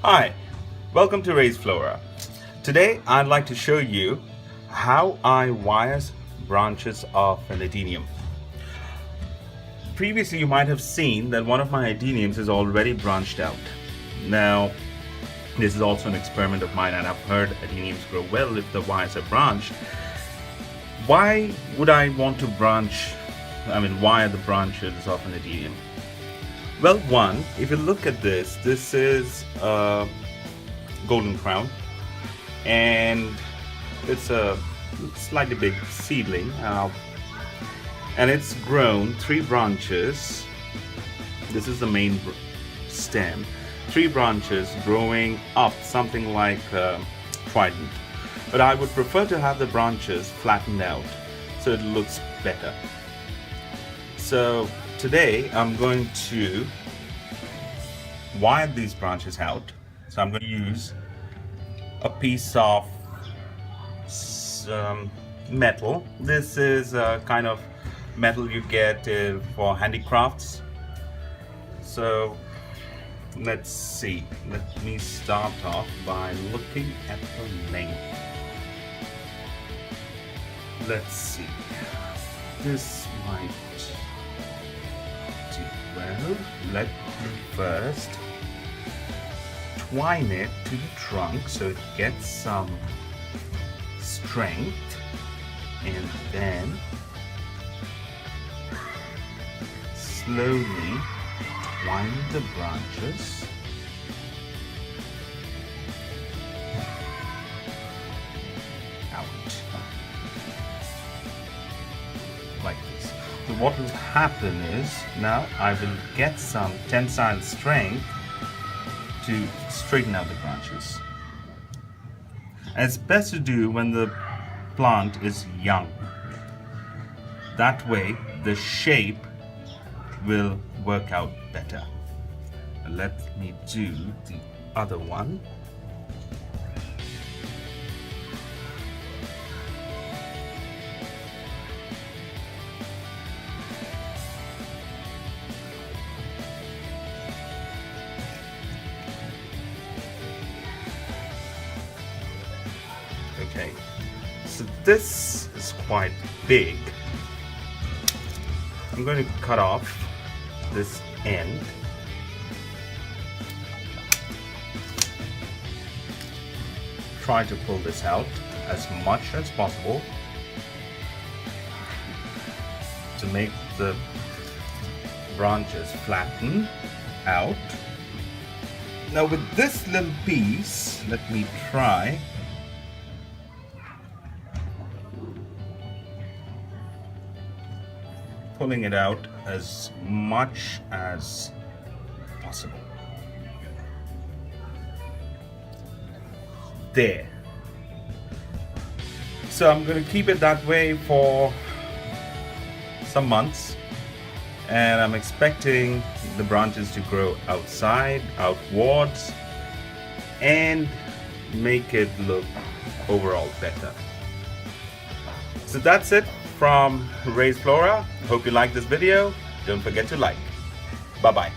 Hi, welcome to Raised Flora. Today I'd like to show you how I wire branches of an Adenium. Previously you might have seen that one of my Adeniums is already branched out. Now this is also an experiment of mine and I've heard Adeniums grow well if the wires are branched. Why would I want to wire the branches of an Adenium? Well, one, if you look at this is a golden crown and it's a slightly big seedling and it's grown 3 branches. This is the main stem, 3 branches growing up something like trident, but I would prefer to have the branches flattened out so it looks better. So today I'm going to wire these branches out. So I'm going to use a piece of metal. This is a kind of metal you get for handicrafts. So let's see. Let me start off by looking at the length. Let's see. This might do well. Let me first twine it to the trunk so it gets some strength, and then slowly twine the branches out like this. So what will happen is now I will get some tensile strength to straighten out the branches. And it's best to do when the plant is young. That way the shape will work out better. Let me do the other one. Okay, so this is quite big. I'm going to cut off this end. Try to pull this out as much as possible to make the branches flatten out. Now with this little piece, let me try pulling it out as much as possible. There. So I'm going to keep it that way for some months, and I'm expecting the branches to grow outwards, and make it look overall better. So that's it from Raised Flora. Hope you like this video. Don't forget to like. Bye bye.